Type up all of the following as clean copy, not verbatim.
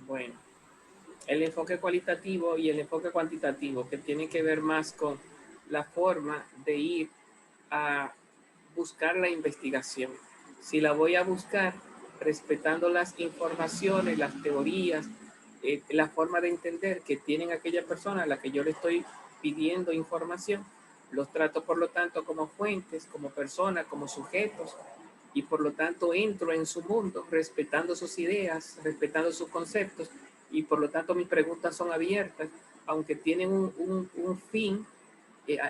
Bueno, el enfoque cualitativo y el enfoque cuantitativo, que tiene que ver más con la forma de ir a buscar la investigación. Si la voy a buscar respetando las informaciones, las teorías, la forma de entender que tienen aquella persona a la que yo le estoy pidiendo información, los trato por lo tanto como fuentes, como personas, como sujetos, y por lo tanto entro en su mundo respetando sus ideas, respetando sus conceptos, y por lo tanto mis preguntas son abiertas, aunque tienen un fin.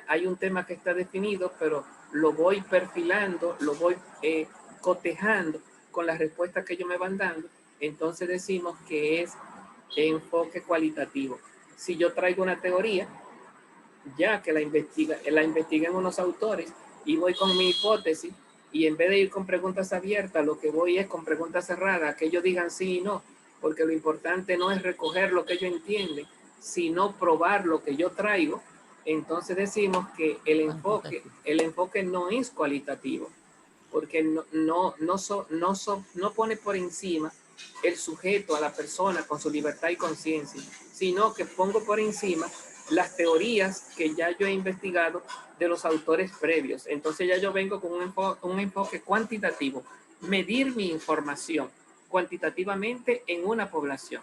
Hay un tema que está definido, pero lo voy perfilando, lo voy cotejando con las respuestas que ellos me van dando. Entonces decimos que es enfoque cualitativo. Si yo traigo una teoría, ya que la investigan unos autores y voy con mi hipótesis, y en vez de ir con preguntas abiertas, lo que voy es con preguntas cerradas, que ellos digan sí y no, porque lo importante no es recoger lo que ellos entienden, sino probar lo que yo traigo. Entonces decimos que el enfoque no es cualitativo, porque no pone por encima el sujeto a la persona con su libertad y conciencia, sino que pongo por encima las teorías que ya yo he investigado de los autores previos. Entonces ya yo vengo con un enfoque cuantitativo, medir mi información cuantitativamente en una población,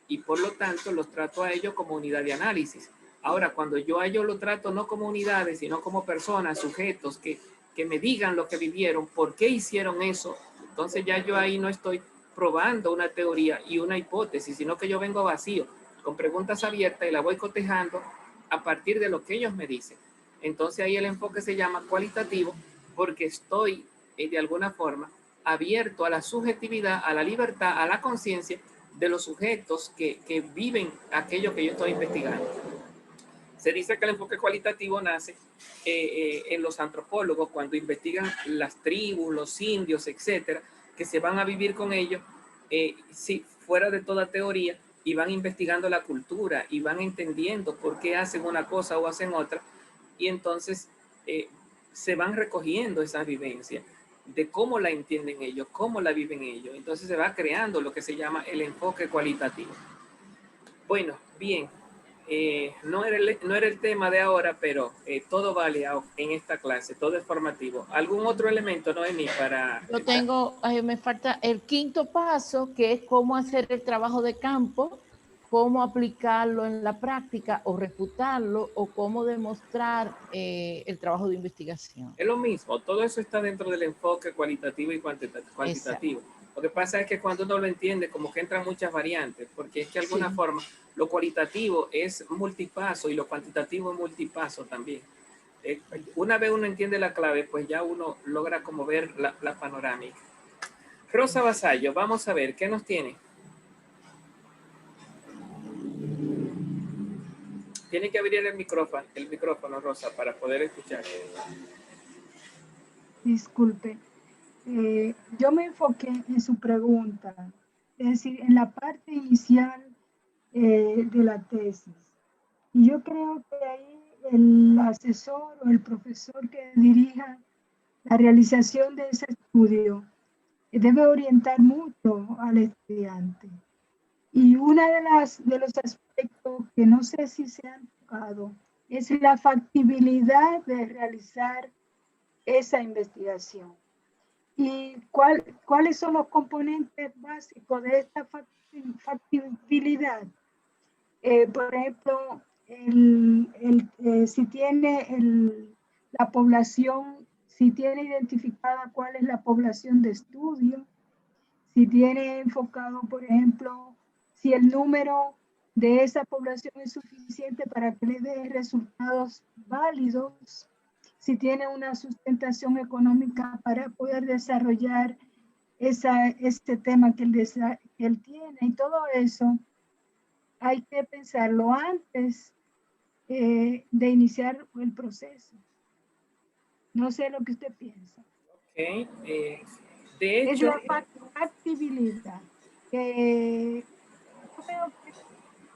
y por lo tanto los trato a ellos como unidad de análisis. Ahora, cuando yo a ellos lo trato no como unidades, sino como personas, sujetos que me digan lo que vivieron, por qué hicieron eso, entonces ya yo ahí no estoy probando una teoría y una hipótesis, sino que yo vengo vacío, con preguntas abiertas, y la voy cotejando a partir de lo que ellos me dicen. Entonces ahí el enfoque se llama cualitativo, porque estoy de alguna forma abierto a la subjetividad, a la libertad, a la conciencia de los sujetos que viven aquello que yo estoy investigando. Se dice que el enfoque cualitativo nace en los antropólogos cuando investigan las tribus, los indios, etcétera, que se van a vivir con ellos, si fuera de toda teoría, y van investigando la cultura y van entendiendo por qué hacen una cosa o hacen otra, y entonces eh, se van recogiendo esa vivencia de cómo la entienden ellos, cómo la viven ellos. Entonces se va creando lo que se llama el enfoque cualitativo. Bueno, bien, no era el tema de ahora, pero todo vale en esta clase, todo es formativo. ¿Algún otro elemento, Noemi, para Yo tengo, me falta el quinto paso, que es cómo hacer el trabajo de campo, cómo aplicarlo en la práctica o refutarlo o cómo demostrar el trabajo de investigación. Es lo mismo, todo eso está dentro del enfoque cualitativo y Exacto. cuantitativo. Lo que pasa es que cuando uno lo entiende, como que entran muchas variantes, porque es que de alguna Sí. forma lo cualitativo es multipaso y lo cuantitativo es multipaso también. Una vez uno entiende la clave, pues ya uno logra como ver la panorámica. Rosa Vasallo, vamos a ver, ¿qué nos tiene? Tiene que abrir el micrófono, Rosa, para poder escuchar. Disculpe, yo me enfoqué en su pregunta, es decir, en la parte inicial de la tesis. Y yo creo que ahí el asesor o el profesor que dirija la realización de ese estudio debe orientar mucho al estudiante. Y una de los aspectos que no sé si se han tocado es la factibilidad de realizar esa investigación. ¿Y cuáles son los componentes básicos de esta factibilidad? Por ejemplo, si tiene la población, si tiene identificada cuál es la población de estudio, si tiene enfocado, por ejemplo, si el número de esa población es suficiente para que le dé resultados válidos, si tiene una sustentación económica para poder desarrollar este tema que él tiene, y todo eso hay que pensarlo antes de iniciar el proceso. No sé lo que usted piensa. Okay. De Es hecho, la factibilidad. Yo veo que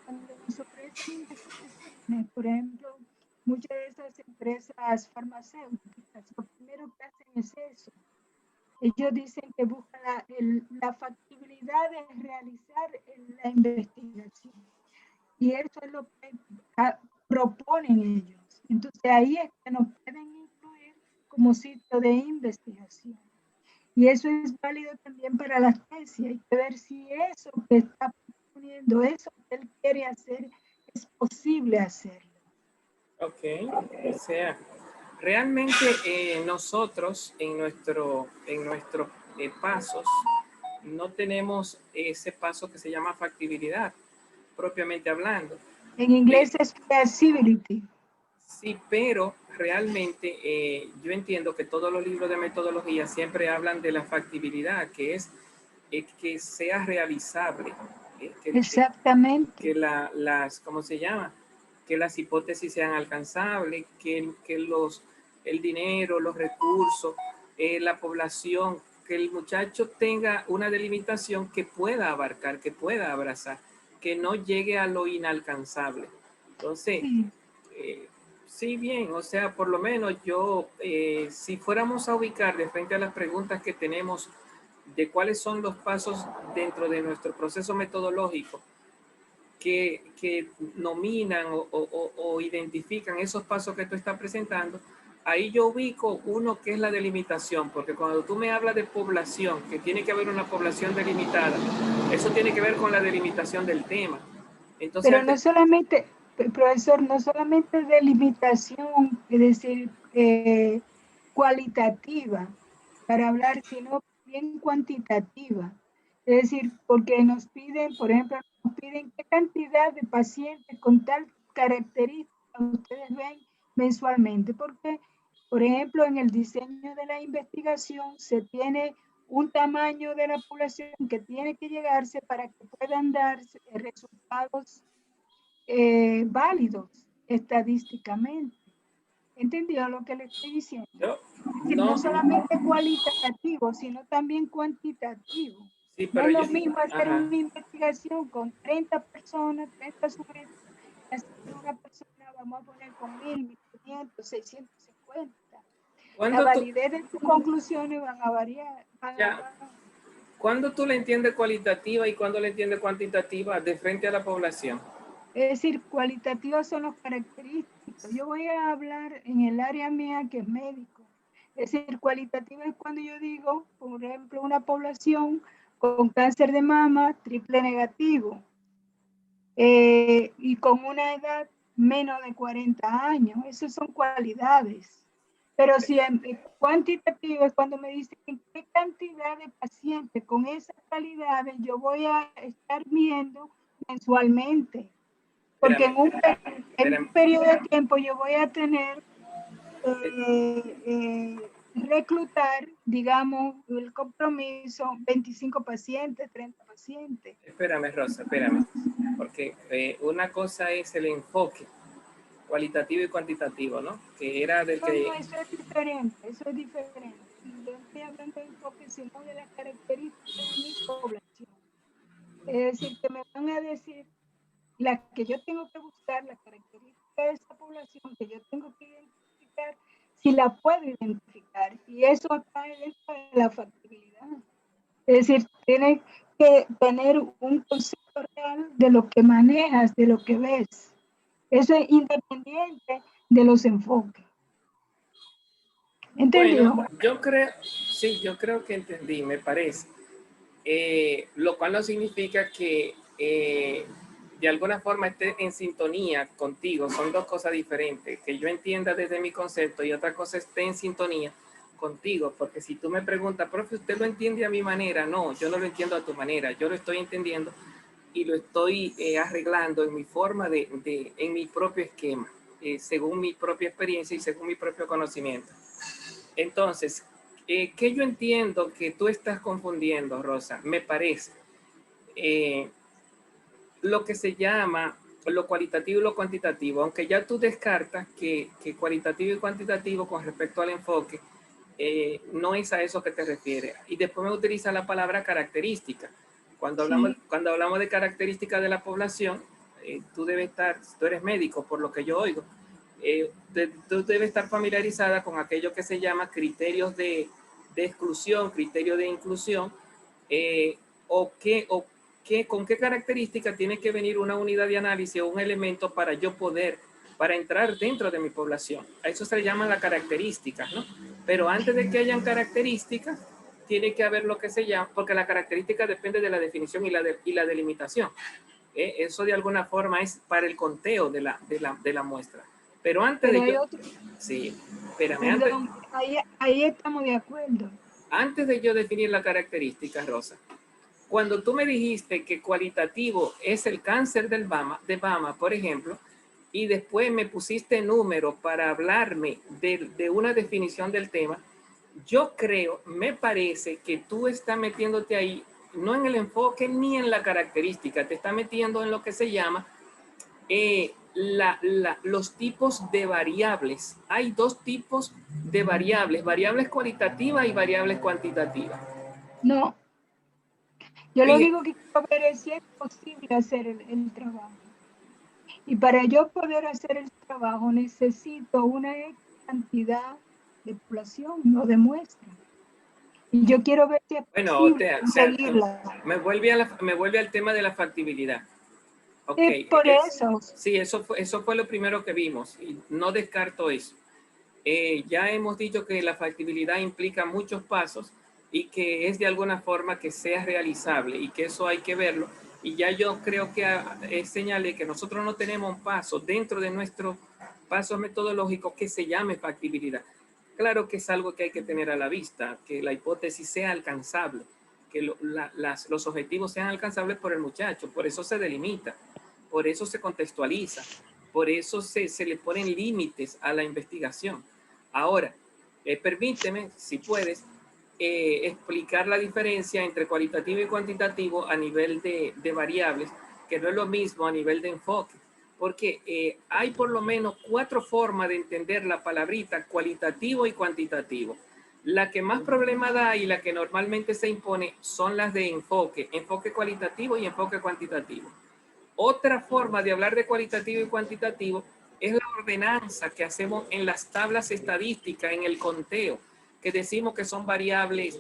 cuando nos ofrecen investigaciones, por ejemplo, muchas de esas empresas farmacéuticas, lo primero que hacen es eso, Ellos dicen que buscan la factibilidad de realizar la investigación. Y eso es lo que proponen ellos. Entonces ahí es que nos pueden incluir como sitio de investigación. Y eso es válido también para la tesis. Hay que ver si eso que está proponiendo, eso que él quiere hacer, es posible hacerlo. Ok, o sea, realmente nosotros en nuestros pasos no tenemos ese paso que se llama factibilidad, propiamente hablando. En inglés es feasibility. Sí, pero realmente yo entiendo que todos los libros de metodología siempre hablan de la factibilidad, que es que sea realizable, Exactamente. que las, ¿cómo se llama? Que las hipótesis sean alcanzables, que el dinero, los recursos, la población, que el muchacho tenga una delimitación que pueda abarcar, que pueda abrazar, que no llegue a lo inalcanzable. Entonces, Sí. sí, bien, o sea, por lo menos yo, si fuéramos a ubicar de frente a las preguntas que tenemos de cuáles son los pasos dentro de nuestro proceso metodológico que nominan o identifican esos pasos que tú estás presentando, ahí yo ubico uno que es la delimitación, porque cuando tú me hablas de población, que tiene que haber una población delimitada, eso tiene que ver con la delimitación del tema. Entonces, Pero no solamente, profesor, no solamente de limitación, es decir, cualitativa para hablar, sino bien cuantitativa. Es decir, porque nos piden, por ejemplo, nos piden qué cantidad de pacientes con tal característica ustedes ven mensualmente, porque, por ejemplo, en el diseño de la investigación se tiene un tamaño de la población que tiene que llegarse para que puedan darse resultados válidos estadísticamente. ¿Entendió lo que le estoy diciendo? yo, Es decir, no, no solamente cualitativo, sino también cuantitativo. sí, No pero es yo, lo mismo hacer ajá. una investigación con 30 personas, 30 sujetos, que hacer una persona, vamos a poner con 1000, 1500, 650. La ¿Cuándo tú, validez de tus conclusiones van a variar. ya, cuándo tú le entiendes cualitativa y cuándo le entiendes cuantitativa de frente a la población? Es decir, cualitativas son las características. Yo voy a hablar en el área mía que es médico. Es decir, cualitativa es cuando yo digo, por ejemplo, una población con cáncer de mama triple negativo y con una edad menos de 40 años. Esas son cualidades. Pero si cuantitativo es cuando me dicen qué cantidad de pacientes con esas cualidades yo voy a estar viendo mensualmente. Porque Espérame, en un espérame. periodo de tiempo yo voy a tener reclutar, digamos, el compromiso, 25 pacientes, 30 pacientes. Espérame, Rosa, espérame. Porque una cosa es el enfoque cualitativo y cuantitativo, ¿no? Que era del No, que... no, eso es diferente, eso es diferente. No estoy hablando de enfoque, sino de las características de mi población. Es decir, que me van a decir las que yo tengo que buscar, las características de esa población que yo tengo que identificar, si la puedo identificar. Y eso cae dentro de la factibilidad. Es decir, tienes que tener un concepto real de lo que manejas, de lo que ves. Eso es independiente de los enfoques. ¿Entendió? Bueno, yo creo, sí, yo creo que entendí, me parece. Lo cual no significa que de alguna forma esté en sintonía contigo. Son dos cosas diferentes. Que yo entienda desde mi concepto y otra cosa esté en sintonía contigo. Porque si tú me preguntas, profe, ¿usted lo entiende a mi manera? No, yo no lo entiendo a tu manera. Yo lo estoy entendiendo y lo estoy arreglando en mi forma en mi propio esquema, según mi propia experiencia y según mi propio conocimiento. Entonces, ¿qué yo entiendo que tú estás confundiendo, Rosa? Me parece lo que se llama lo cualitativo y lo cuantitativo, aunque ya tú descartas que cualitativo y cuantitativo con respecto al enfoque no es a eso que te refieres. Y después me utiliza la palabra característica. Sí. Cuando hablamos de características de la población, tú debes estar, tú eres médico, por lo que yo oigo, tú debes estar familiarizada con aquello que se llama criterios de de exclusión, criterio de inclusión, con qué característica tiene que venir una unidad de análisis o un elemento para yo poder, para entrar dentro de mi población. A eso se le llaman las características, ¿no? Pero antes de que hayan características, tiene que haber lo que se llama, porque la característica depende de la definición y la delimitación. Eso de alguna forma es para el conteo de la muestra. Pero antes Pero de hay yo... otro, Sí, espérame. perdón, ahí estamos de acuerdo. Antes de yo definir la característica, Rosa, cuando tú me dijiste que cualitativo es el cáncer de mama, por ejemplo, y después me pusiste números para hablarme de una definición del tema, yo creo, me parece que tú estás metiéndote ahí, no en el enfoque ni en la característica, te estás metiendo en lo que se llama los tipos de variables. Hay dos tipos de variables cualitativas y variables cuantitativas. No, yo lo Fíjate, digo que quiero ver es si es posible hacer el trabajo. Y para yo poder hacer el trabajo necesito una cantidad de población o de muestra. Y yo quiero ver si es bueno, posible conseguirla. me vuelve al tema de la factibilidad. Ok, Por eso. sí, eso fue lo primero que vimos y no descarto eso. Ya hemos dicho que la factibilidad implica muchos pasos y que es de alguna forma que sea realizable y que eso hay que verlo. Y ya yo creo que señalé que nosotros no tenemos un paso dentro de nuestro paso metodológico que se llame factibilidad. Claro que es algo que hay que tener a la vista, que la hipótesis sea alcanzable, que los objetivos sean alcanzables por el muchacho, por eso se delimita, por eso se contextualiza, por eso se le ponen límites a la investigación. Ahora, permíteme, si puedes, explicar la diferencia entre cualitativo y cuantitativo a nivel de variables, que no es lo mismo a nivel de enfoque, porque hay por lo menos 4 formas de entender la palabrita cualitativo y cuantitativo. La que más problema da y la que normalmente se impone son las de enfoque cualitativo y enfoque cuantitativo. Otra forma de hablar de cualitativo y cuantitativo es la ordenanza que hacemos en las tablas estadísticas, en el conteo, que decimos que son variables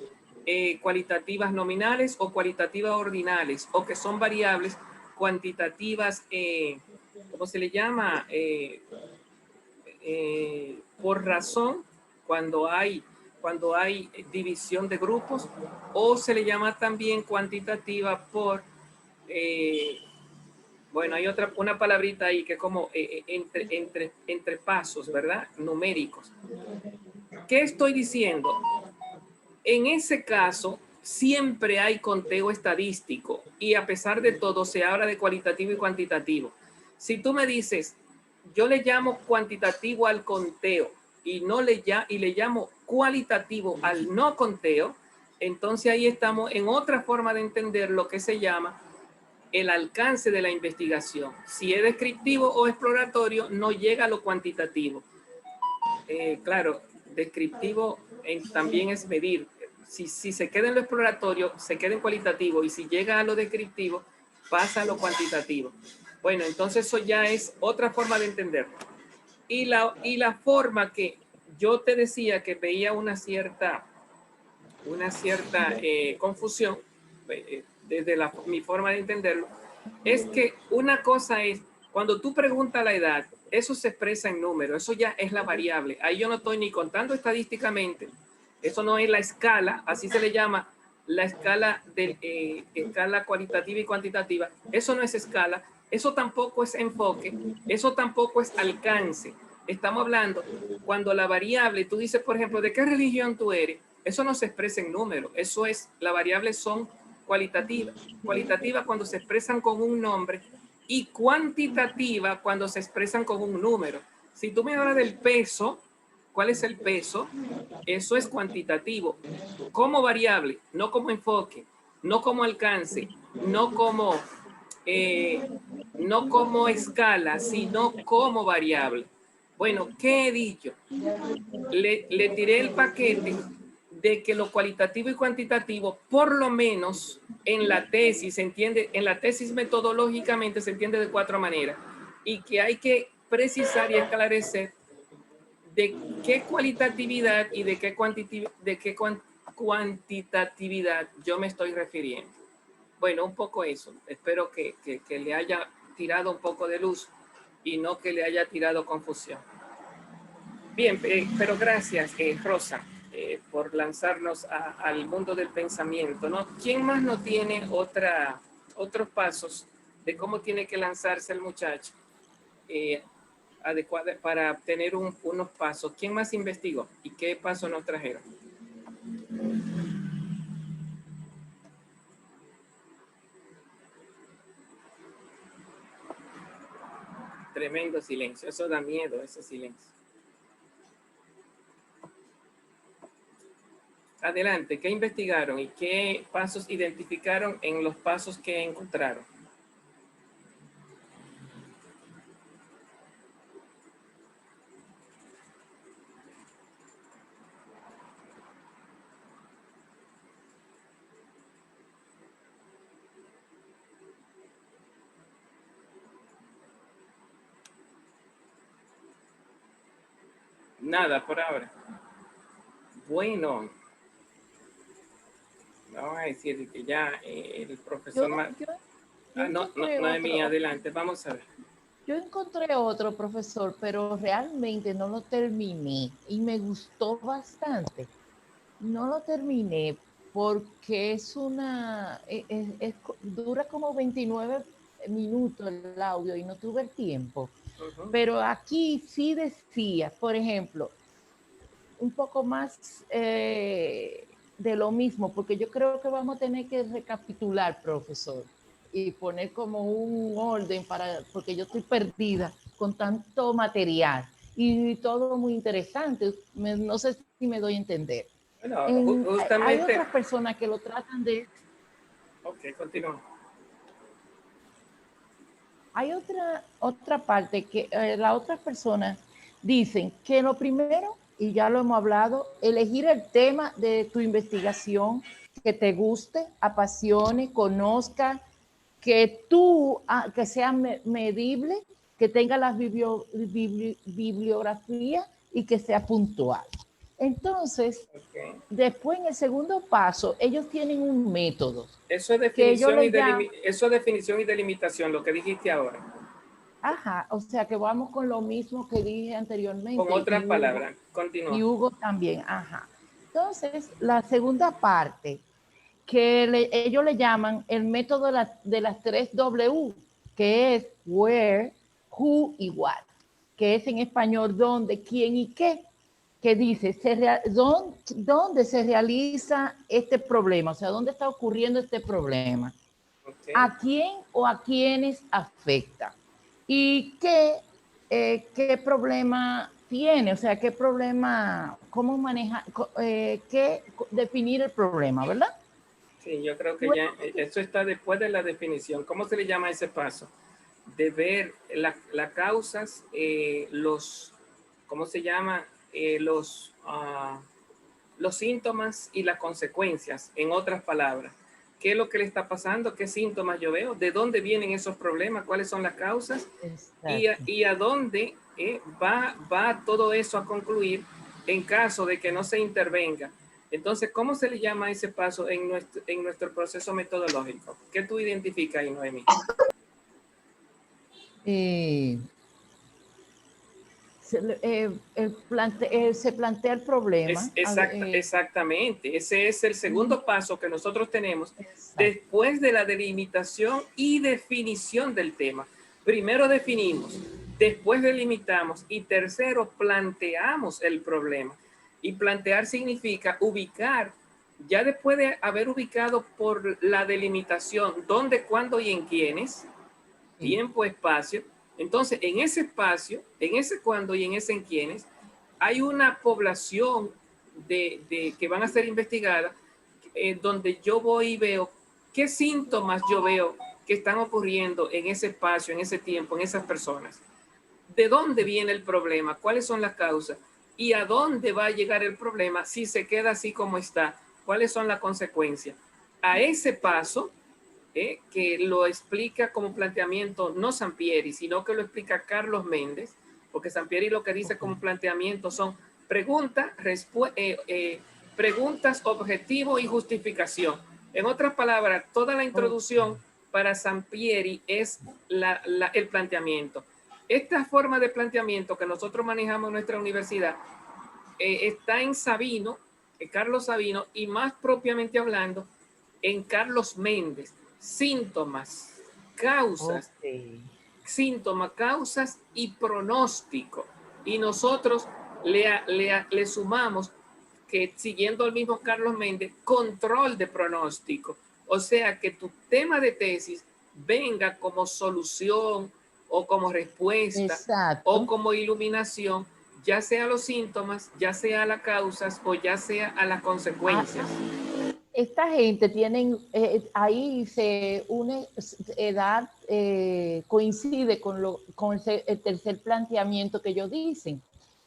cualitativas nominales o cualitativas ordinales, o que son variables cuantitativas, ¿cómo se le llama? Por razón, cuando hay división de grupos, o se le llama también cuantitativa por... bueno, hay una palabrita ahí que es como entre pasos, ¿verdad? Numéricos. ¿Qué estoy diciendo? En ese caso, siempre hay conteo estadístico y a pesar de todo se habla de cualitativo y cuantitativo. Si tú me dices, yo le llamo cuantitativo al conteo y le llamo cualitativo al no conteo, entonces ahí estamos en otra forma de entender lo que se llama el alcance de la investigación. Si es descriptivo o exploratorio, no llega a lo cuantitativo. Claro, descriptivo también es medir. Si se queda en lo exploratorio, se queda en cualitativo, y si llega a lo descriptivo, pasa a lo cuantitativo. Bueno, entonces eso ya es otra forma de entenderlo. Y la forma que yo te decía que veía una cierta confusión, desde mi forma de entenderlo, es que una cosa es, cuando tú preguntas la edad, eso se expresa en números, eso ya es la variable. Ahí yo no estoy ni contando estadísticamente, eso no es la escala, así se le llama la escala escala cualitativa y cuantitativa. Eso no es escala, eso tampoco es enfoque, eso tampoco es alcance. Estamos hablando cuando la variable, tú dices, por ejemplo, ¿de qué religión tú eres? Eso no se expresa en números, eso es, las variables son cualitativas. Cualitativa cuando se expresan con un nombre y cuantitativa cuando se expresan con un número. Si tú me hablas del peso, ¿cuál es el peso? Eso es cuantitativo. Como variable, no como enfoque, no como alcance, no como escala, sino como variable. Bueno, ¿qué he dicho? Le tiré el paquete de que lo cualitativo y cuantitativo, por lo menos en la tesis, se entiende, en la tesis metodológicamente se entiende de 4 maneras, y que hay que precisar y esclarecer de qué cualitatividad y de qué cuantitatividad yo me estoy refiriendo? Bueno, un poco eso. Espero que le haya tirado un poco de luz y no que le haya tirado confusión. Bien, pero gracias, Rosa, por lanzarnos al mundo del pensamiento, ¿no? ¿Quién más no tiene otros pasos de cómo tiene que lanzarse el muchacho adecuado para obtener unos pasos? ¿Quién más investigó y qué pasos nos trajeron? Tremendo silencio, eso da miedo, ese silencio. Adelante, ¿qué investigaron y qué pasos identificaron en los pasos que encontraron? Nada por ahora. Bueno, vamos a decir que ya el profesor... Noemí, adelante, vamos a ver. Yo encontré otro, profesor, pero realmente no lo terminé y me gustó bastante. No lo terminé porque dura como 29 minutos el audio y no tuve el tiempo. Pero aquí sí decía, por ejemplo, un poco más de lo mismo, porque yo creo que vamos a tener que recapitular, profesor, y poner como un orden porque yo estoy perdida con tanto material y todo muy interesante. No sé si me doy a entender. Bueno, justamente... Hay otras personas que lo tratan de... Ok, continúa. Hay otra parte que las otras personas dicen que lo primero, y ya lo hemos hablado, elegir el tema de tu investigación que te guste, apasione, conozca, que que sea medible, que tenga la bibliografía y que sea puntual. Entonces, después en el segundo paso, ellos tienen un método. Eso es definición, eso es definición y delimitación, lo que dijiste ahora. Ajá, o sea que vamos con lo mismo que dije anteriormente. Con otras palabras, continúa. Y Hugo también, ajá. Entonces, la segunda parte, que ellos le llaman el método de las 3 W, que es where, who y what, que es en español dónde, quién y qué, que dice dónde se realiza este problema, o sea, dónde está ocurriendo este problema, a quién o a quiénes afecta y qué problema tiene, o sea, qué problema, cómo manejar, qué definir el problema, ¿verdad? Sí, yo creo que ya eso está después de la definición. ¿Cómo se le llama ese paso? De ver las causas, ¿cómo se llama? Los síntomas y las consecuencias, en otras palabras. ¿Qué es lo que le está pasando? ¿Qué síntomas yo veo? ¿De dónde vienen esos problemas? ¿Cuáles son las causas? Y a dónde va todo eso a concluir en caso de que no se intervenga. Entonces, ¿cómo se le llama ese paso en nuestro proceso metodológico? ¿Qué tú identificas ahí, Noemí? Se plantea el problema. Exactamente. Ese es el segundo paso que nosotros tenemos después de la delimitación y definición del tema. Primero definimos, después delimitamos y tercero planteamos el problema. Y plantear significa ubicar, ya después de haber ubicado por la delimitación dónde, cuándo y en quiénes, tiempo, espacio. Entonces, en ese espacio, en ese cuándo y en ese en quiénes, hay una población que van a ser investigadas donde yo voy y veo qué síntomas yo veo que están ocurriendo en ese espacio, en ese tiempo, en esas personas. ¿De dónde viene el problema? ¿Cuáles son las causas? ¿Y a dónde va a llegar el problema si se queda así como está? ¿Cuáles son las consecuencias? A ese paso, que lo explica como planteamiento no Sampieri, sino que lo explica Carlos Méndez, porque Sampieri lo que dice como planteamiento son pregunta, preguntas, objetivo y justificación. En otras palabras, toda la introducción para Sampieri es el planteamiento. Esta forma de planteamiento que nosotros manejamos en nuestra universidad está en Sabino, Carlos Sabino, y más propiamente hablando, en Carlos Méndez. Síntomas, causas, síntomas, causas y pronóstico. Y nosotros le sumamos que, siguiendo el mismo Carlos Méndez, control de pronóstico. O sea, que tu tema de tesis venga como solución o como respuesta. Exacto. O como iluminación, ya sea a los síntomas, ya sea a las causas o ya sea a las consecuencias. Esta gente tienen, ahí se une, edad coincide con el tercer planteamiento que ellos dicen.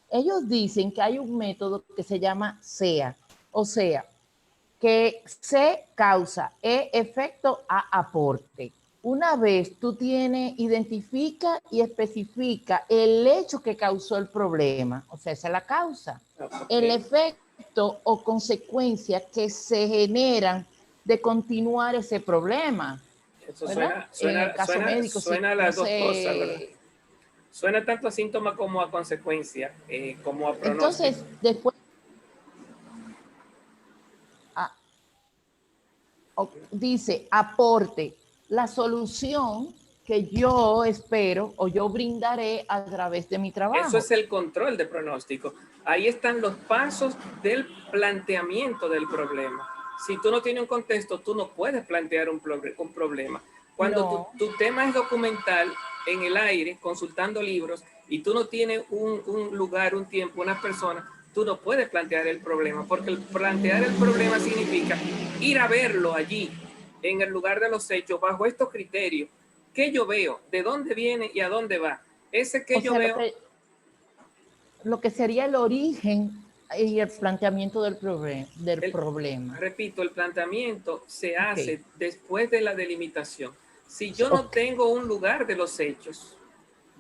Ellos dicen que hay un método que se llama SEA, o sea, que C causa, E efecto, A aporte. Una vez tú identifica y especifica el hecho que causó el problema, o sea, esa es la causa. Okay. El efecto o consecuencia que se generan de continuar ese problema. Eso suena, en el caso médico, suena a las dos cosas, ¿verdad? Suena tanto a síntoma como a consecuencia, como a pronóstico. Entonces, después dice aporte, la solución que yo espero o yo brindaré a través de mi trabajo. Eso es el control de pronóstico. Ahí están los pasos del planteamiento del problema. Si tú no tienes un contexto, tú no puedes plantear un problema. Cuando tu tema es documental, en el aire, consultando libros, y tú no tienes un lugar, un tiempo, una persona, tú no puedes plantear el problema, porque plantear el problema significa ir a verlo allí, en el lugar de los hechos, bajo estos criterios. ¿Qué yo veo? ¿De dónde viene y a dónde va? Ese que yo veo... Lo que sería el origen y el planteamiento del problema. Repito, el planteamiento se hace después de la delimitación. Si yo no tengo un lugar de los hechos,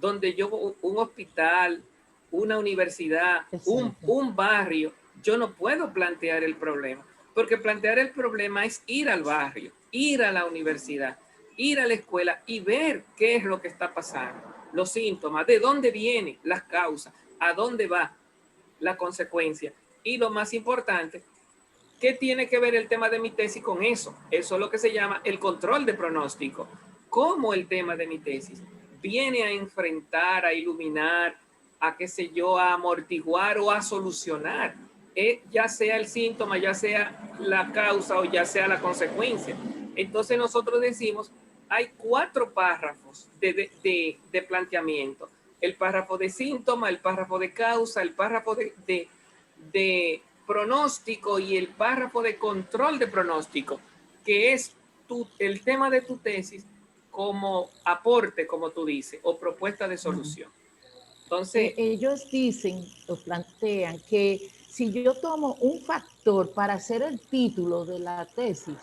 donde yo, un hospital, una universidad, un barrio, yo no puedo plantear el problema, porque plantear el problema es ir al barrio, ir a la universidad, ir a la escuela y ver qué es lo que está pasando, los síntomas, de dónde vienen las causas, a dónde va la consecuencia. Y lo más importante, ¿qué tiene que ver el tema de mi tesis con eso? Eso es lo que se llama el control de pronóstico. ¿Cómo el tema de mi tesis viene a enfrentar, a iluminar, a qué sé yo, a amortiguar o a solucionar, ya sea el síntoma, ya sea la causa o ya sea la consecuencia? Entonces nosotros decimos, hay 4 párrafos de planteamiento. El párrafo de síntoma, el párrafo de causa, el párrafo de pronóstico y el párrafo de control de pronóstico, que es el tema de tu tesis como aporte, como tú dices, o propuesta de solución. Entonces, ellos dicen o plantean que si yo tomo un factor para hacer el título de la tesis,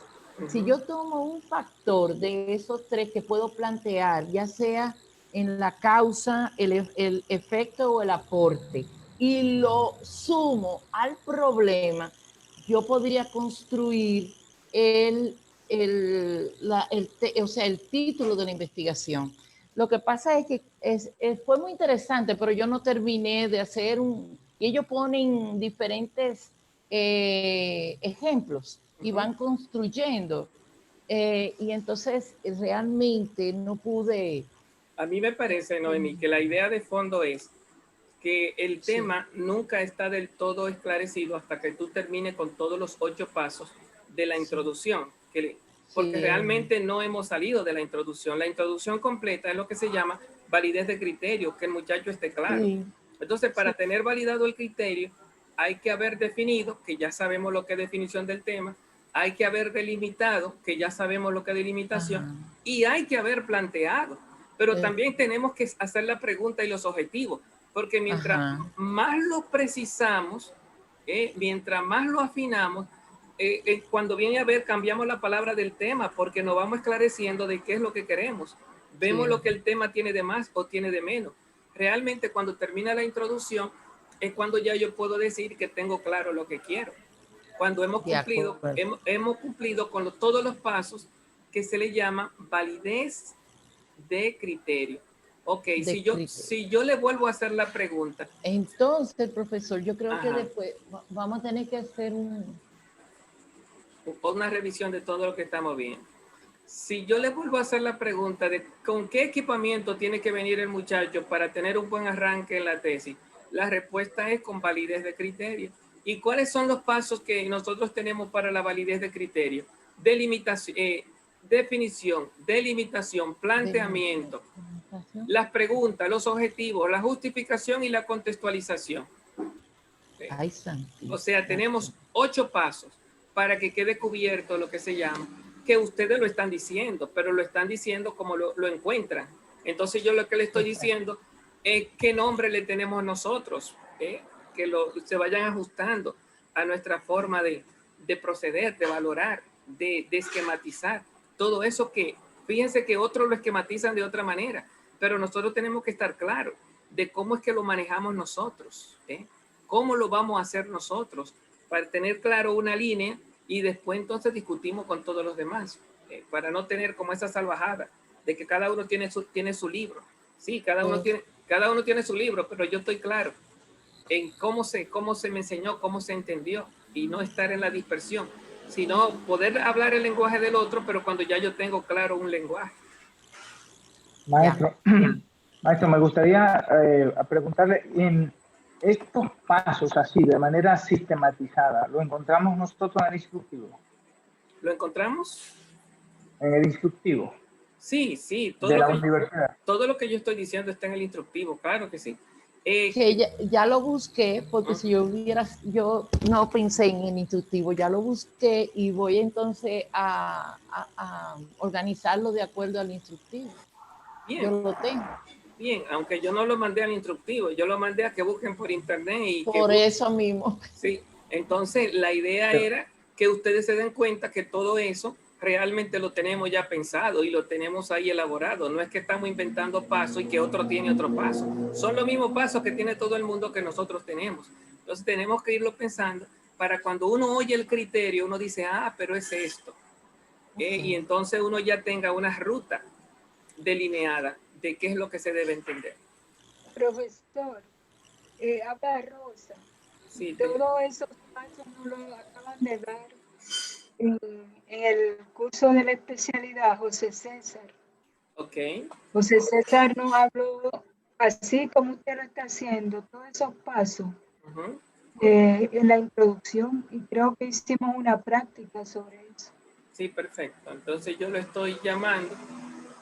si yo tomo un factor de esos 3 que puedo plantear, ya sea en la causa, el efecto o el aporte, y lo sumo al problema, yo podría construir el título de la investigación. Lo que pasa es que fue muy interesante, pero yo no terminé de hacer y ellos ponen diferentes ejemplos y van construyendo. Y entonces realmente no pude... A mí me parece, Noemí, que la idea de fondo es que el tema nunca está del todo esclarecido hasta que tú termines con todos los 8 pasos de la introducción, porque realmente no hemos salido de la introducción. La introducción completa es lo que se llama validez de criterio, que el muchacho esté claro. Entonces, para tener validado el criterio, hay que haber definido, que ya sabemos lo que es definición del tema, hay que haber delimitado, que ya sabemos lo que es delimitación, y hay que haber planteado. Pero también tenemos que hacer la pregunta y los objetivos, porque mientras más lo precisamos, mientras más lo afinamos, cuando viene a ver, cambiamos la palabra del tema, porque nos vamos esclareciendo de qué es lo que queremos. Vemos lo que el tema tiene de más o tiene de menos. Realmente, cuando termina la introducción, es cuando ya yo puedo decir que tengo claro lo que quiero. cuando hemos cumplido, hemos cumplido con todos los pasos que se le llama validez de criterio. Ok, si yo le vuelvo a hacer la pregunta. Entonces, profesor, yo creo Ajá. que después vamos a tener que hacer una revisión de todo lo que estamos viendo. Si yo le vuelvo a hacer la pregunta de con qué equipamiento tiene que venir el muchacho para tener un buen arranque en la tesis, la respuesta es con validez de criterio. ¿Y cuáles son los pasos que nosotros tenemos para la validez de criterio? Delimitación, definición, delimitación, planteamiento, las preguntas, los objetivos, la justificación y la contextualización. Ay, santísimo. O sea, tenemos 8 pasos para que quede cubierto lo que se llama, que ustedes lo están diciendo, pero lo están diciendo como lo encuentran. Entonces yo lo que le estoy diciendo es qué nombre le tenemos nosotros, que se vayan ajustando a nuestra forma de proceder, de valorar, de esquematizar. Todo eso que, fíjense que otros lo esquematizan de otra manera, pero nosotros tenemos que estar claros de cómo es que lo manejamos nosotros, cómo lo vamos a hacer nosotros, para tener claro una línea y después entonces discutimos con todos los demás, para no tener como esa salvajada de que cada uno tiene su libro. Sí, cada uno tiene su libro, pero yo estoy claro en cómo se me enseñó, cómo se entendió, y no estar en la dispersión, sino poder hablar el lenguaje del otro, pero cuando ya yo tengo claro un lenguaje. Maestro, maestro, me gustaría preguntarle, en estos pasos así, de manera sistematizada, ¿lo encontramos nosotros en el instructivo? ¿Lo encontramos? En el instructivo. Sí, sí. De la universidad. Todo lo que yo estoy diciendo está en el instructivo, claro que sí. Que ya lo busqué, porque si yo no pensé en el instructivo, ya lo busqué y voy entonces a organizarlo de acuerdo al instructivo. Bien. Yo lo tengo. Bien, aunque yo no lo mandé al instructivo, yo lo mandé a que busquen por internet. Y por eso mismo. Sí, entonces la idea era que ustedes se den cuenta que todo eso realmente lo tenemos ya pensado y lo tenemos ahí elaborado. No es que estamos inventando pasos y que otro tiene otro paso. Son los mismos pasos que tiene todo el mundo que nosotros tenemos. Entonces tenemos que irlo pensando para cuando uno oye el criterio, uno dice, ah, pero es esto. Y entonces uno ya tenga una ruta delineada de qué es lo que se debe entender. Profesor, habla Rosa. Sí, todos esos pasos no lo acaban de dar en el curso de la especialidad José César. Ok. José César nos habló, así como usted lo está haciendo, todos esos pasos en la introducción, y creo que hicimos una práctica sobre eso. Sí, perfecto. Entonces yo lo estoy llamando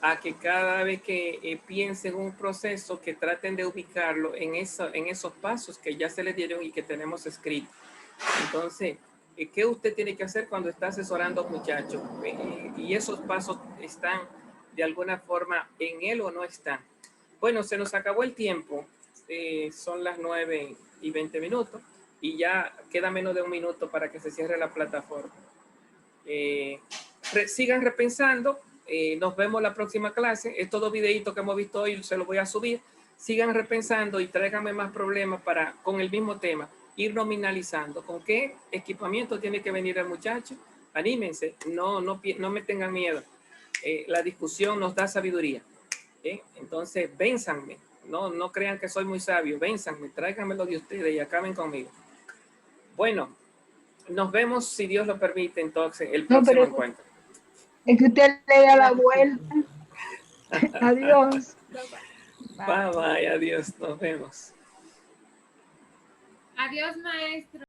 a que cada vez que piensen en un proceso, que traten de ubicarlo en esos pasos que ya se les dieron y que tenemos escrito. Entonces, ¿qué usted tiene que hacer cuando está asesorando a muchachos? Y esos pasos están de alguna forma en él o no están. Bueno, se nos acabó el tiempo. Son las 9:20 y ya queda menos de 1 minuto para que se cierre la plataforma. Sigan repensando. Nos vemos la próxima clase. Estos 2 videitos que hemos visto hoy se los voy a subir. Sigan repensando y tráiganme más problemas con el mismo tema. Ir nominalizando. ¿Con qué equipamiento tiene que venir el muchacho? Anímense. No me tengan miedo. La discusión nos da sabiduría. Entonces, vénzanme. No crean que soy muy sabio. Vénzanme. Tráiganmelo de ustedes y acaben conmigo. Bueno, nos vemos, si Dios lo permite, entonces, el próximo encuentro. Es que usted le da la vuelta. Adiós. Bye, bye, adiós, nos vemos. Adiós, maestro.